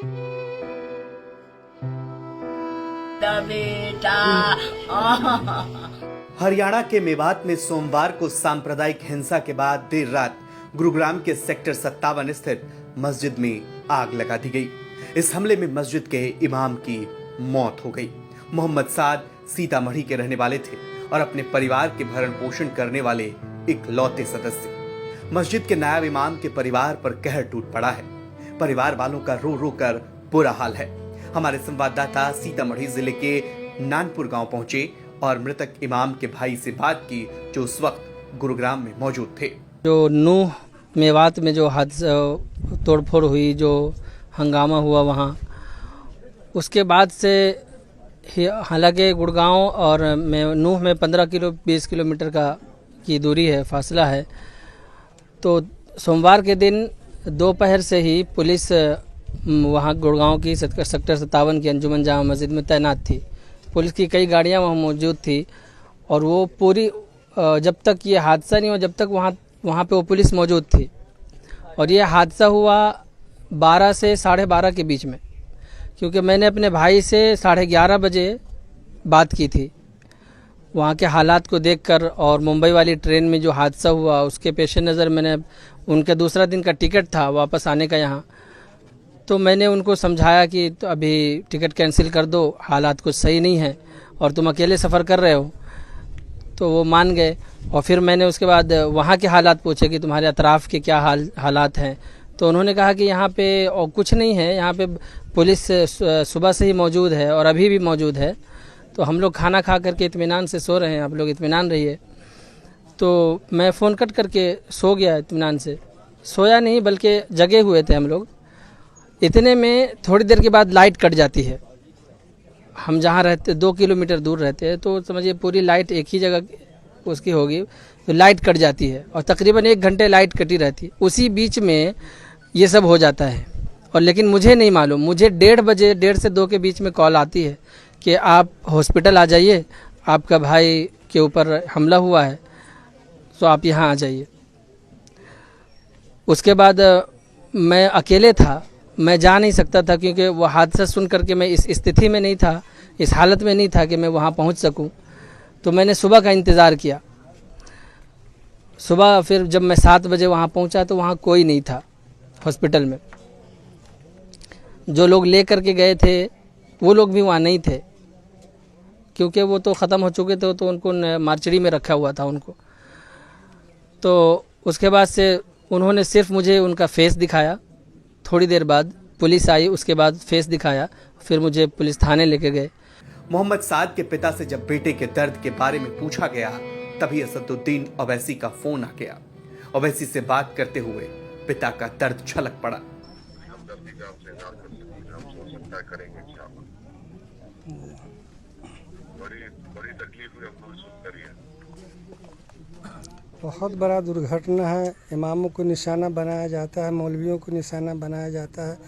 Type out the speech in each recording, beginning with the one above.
बेटा। हरियाणा के मेवात में सोमवार को सांप्रदायिक हिंसा के बाद देर रात गुरुग्राम के सेक्टर 57 स्थित मस्जिद में आग लगा दी गई। इस हमले में मस्जिद के इमाम की मौत हो गई। मोहम्मद साद सीतामढ़ी के रहने वाले थे और अपने परिवार के भरण पोषण करने वाले इकलौते सदस्य। मस्जिद के नायब इमाम के परिवार पर कहर टूट पड़ा है। परिवार वालों का रो रो कर बुरा हाल है। हमारे संवाददाता सीतामढ़ी जिले के नानपुर गांव पहुंचे और मृतक इमाम के भाई से बात की, जो उस वक्त गुरुग्राम में मौजूद थे। जो नूह मेवात में जो हादसा तोड़फोड़ हुई, जो हंगामा हुआ वहाँ, उसके बाद से हालांकि गुड़गांव और नूह में 20 किलोमीटर की दूरी है, फासला है। तो सोमवार के दिन दोपहर से ही पुलिस वहाँ गुड़गांव की सेक्टर 57 की अंजुमन जामा मस्जिद में तैनात थी। पुलिस की कई गाड़ियाँ वहाँ मौजूद थी और वो पूरी जब तक ये हादसा नहीं हुआ जब तक वहाँ पे वो पुलिस मौजूद थी। और ये हादसा हुआ 12 से 12:30 के बीच में, क्योंकि मैंने अपने भाई से 11:30 बजे बात की थी वहाँ के हालात को देखकर, और मुंबई वाली ट्रेन में जो हादसा हुआ उसके पेश नज़र मैंने उनका दूसरा दिन का टिकट था वापस आने का यहाँ, तो मैंने उनको समझाया कि तो अभी टिकट कैंसिल कर दो, हालात कुछ सही नहीं है और तुम अकेले सफ़र कर रहे हो। तो वो मान गए। और फिर मैंने उसके बाद वहाँ के हालात पूछे कि तुम्हारे अतराफ़ के क्या हालात हैं। तो उन्होंने कहा कि यहाँ पे और कुछ नहीं है, यहाँ पे पुलिस सुबह से ही मौजूद है और अभी भी मौजूद है। तो हम लोग खाना खा करके इत्मीनान से सो रहे हैं, आप लोग इत्मीनान रहिए। तो मैं फ़ोन कट करके सो गया इत्मीनान से। सोया नहीं बल्कि जगे हुए थे हम लोग। इतने में थोड़ी देर के बाद लाइट कट जाती है। हम जहाँ रहते 2 किलोमीटर दूर रहते हैं, तो समझिए पूरी लाइट एक ही जगह उसकी होगी, तो लाइट कट जाती है और तकरीबन 1 घंटे लाइट कटी रहती है। उसी बीच में ये सब हो जाता है। और लेकिन मुझे नहीं मालूम, मुझे 1:30 से 2 के बीच में कॉल आती है कि आप हॉस्पिटल आ जाइए, आपका भाई के ऊपर हमला हुआ है, तो आप यहाँ आ जाइए। उसके बाद मैं अकेले था, मैं जा नहीं सकता था, क्योंकि वो हादसा सुन करके मैं इस स्थिति में नहीं था, इस हालत में नहीं था कि मैं वहाँ पहुँच सकूँ। तो मैंने सुबह का इंतज़ार किया। सुबह फिर जब मैं 7 बजे वहाँ पहुँचा तो वहाँ कोई नहीं था हॉस्पिटल में। जो लोग ले करके गए थे वो लोग भी वहाँ नहीं थे, क्योंकि वो तो ख़त्म हो चुके थे, तो उनको मार्चरी में रखा हुआ था उनको। तो उसके बाद से उन्होंने सिर्फ मुझे उनका फेस दिखाया। थोड़ी देर बाद पुलिस आई, उसके बाद फेस दिखाया, फिर मुझे पुलिस थाने लेके गए। मोहम्मद साद के पिता से जब बेटे के दर्द के बारे में पूछा गया, तभी असदुद्दीन ओवैसी का फोन आ गया। ओवैसी से बात करते हुए पिता का दर्द छलक पड़ा। बड़ी तकलीफ हुई हमको सुनकर ही। बहुत बड़ा दुर्घटना है। इमामों को निशाना बनाया जाता है, मौलवियों को निशाना बनाया जाता है,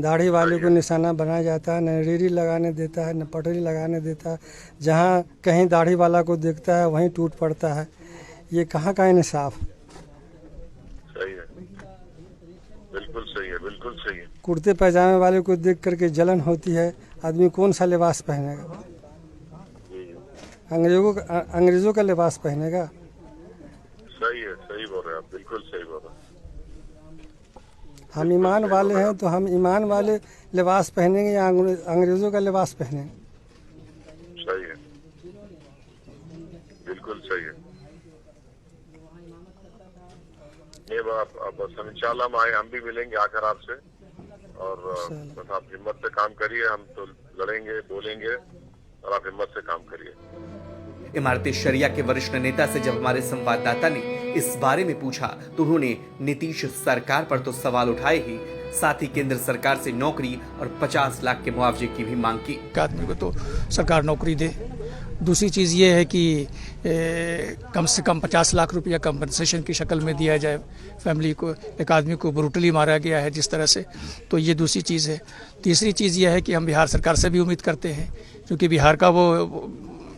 दाढ़ी वाले को निशाना बनाया जाता है, न रीढ़ी लगाने देता है, न पटरी लगाने देता है। जहाँ कहीं दाढ़ी वाला को देखता है वहीं टूट पड़ता है। ये कहाँ का इंसाफ? सही है, बिल्कुल सही है, बिल्कुल सही है। कुर्ते पैजामे वाले को देख करके जलन होती है। आदमी कौन सा लिबास पहनेगा? अंग्रेजों का लिबास पहनेगा? सही है, सही बोल रहे हैं आप, बिल्कुल सही बोल रहे हैं। हम ईमान वाले हैं तो हम ईमान वाले लिबास पहनेंगे या अंग्रेजों का लिबास पहनेंगे? सही है, बिल्कुल सही है। ये बस हम इंशाल्लाह हम भी मिलेंगे आकर आपसे, और बस आप हिम्मत से काम करिए। हम तो लड़ेंगे, बोलेंगे, और आप हिम्मत से काम करिए। इमारत शरिया के वरिष्ठ नेता से जब हमारे संवाददाता ने इस बारे में पूछा, तो उन्होंने नीतीश सरकार पर तो सवाल उठाए ही, साथ ही केंद्र सरकार से नौकरी और 50 लाख के मुआवजे की भी मांग की। आदमी को तो सरकार नौकरी दे। दूसरी चीज़ ये है कि कम से कम 50 लाख रुपया कंपनसेशन की शक्ल में दिया जाए फैमिली को। एक आदमी को ब्रूटली मारा गया है जिस तरह से, तो ये दूसरी चीज़ है। तीसरी चीज़ ये है कि हम बिहार सरकार से भी उम्मीद करते हैं, क्योंकि बिहार का वो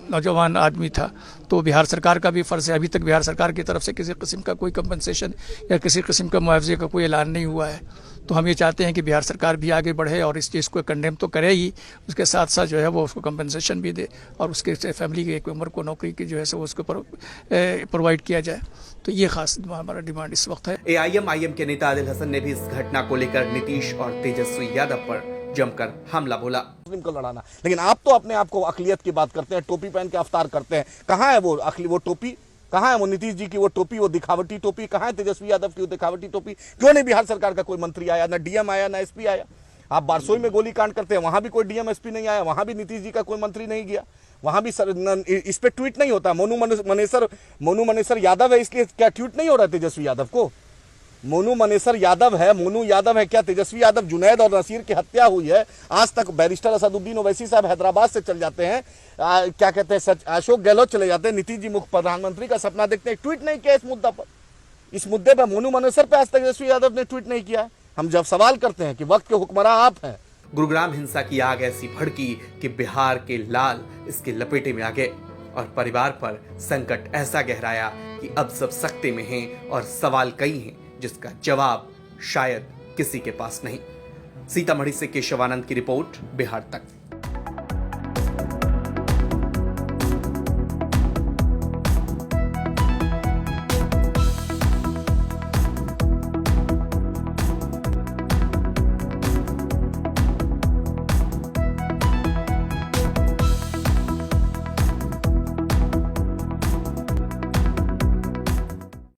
नौजवान आदमी था, तो बिहार सरकार का भी फ़र्ज़ है। अभी तक बिहार सरकार की तरफ से किसी किस्म का कोई कंपनसेशन या किसी किस्म का मुआवजे का कोई ऐलान नहीं हुआ है। तो हम ये चाहते हैं कि बिहार सरकार भी आगे बढ़े और इस चीज़ को कंडेम तो करे ही, उसके साथ साथ जो है वो उसको कंपनसेशन भी दे और उसके फैमिली की एक मेंबर को नौकरी की जो है सो उसको प्रोवाइड किया जाए। तो ये खास हमारा डिमांड इस वक्त है। एआईएम के नेता आदिल हसन ने भी इस घटना को लेकर नीतीश और तेजस्वी यादव पर जमकर हमला बोला। मुस्लिम को लड़ाना, लेकिन आप तो अपने आप को अकलियत की बात करते हैं, टोपी पहन के अवतार करते हैं। कहाँ है वो टोपी? कहाँ है वो नीतीश जी की वो टोपी, वो दिखावटी टोपी? कहाँ है तेजस्वी यादव की वो दिखावटी टोपी? क्यों नहीं बिहार सरकार का कोई मंत्री आया, ना डीएम आया, ना एसपी आया? आप बारसोई में गोली कांड करते हैं, वहां भी कोई डीएम एसपी नहीं आया, वहां भी नीतीश जी का कोई मंत्री नहीं गया, वहां भी इस पे ट्वीट नहीं होता। मोनू मनेसर यादव है, इसलिए क्या ट्वीट नहीं हो रहा तेजस्वी यादव को? मोनू मनेसर यादव है, मोनू यादव है, क्या तेजस्वी यादव? जुनैद और नसीर की हत्या हुई है, आज तक बैरिस्टर असदुद्दीन ओवैसी साहब हैदराबाद से चल जाते हैं, क्या कहते हैं, अशोक गहलोत चले जाते हैं, नीतीश जी मुख्य प्रधानमंत्री का सपना देखते हैं, ट्वीट नहीं किया इस मुद्दा पर। इस मुद्दे पर मोनू मनेसर पे आज तक तेजस्वी यादव ने ट्वीट नहीं किया है। हम जब सवाल करते हैं कि वक्त के हुक्मरान आप हैं। गुरुग्राम हिंसा की आग ऐसी भड़की कि बिहार के लाल इसके लपेटे में आ गए और परिवार पर संकट ऐसा गहराया कि अब सब सख्ते में हैं और सवाल कई हैं जिसका जवाब शायद किसी के पास नहीं। सीतामढ़ी से केशवानंद की रिपोर्ट, बिहार तक।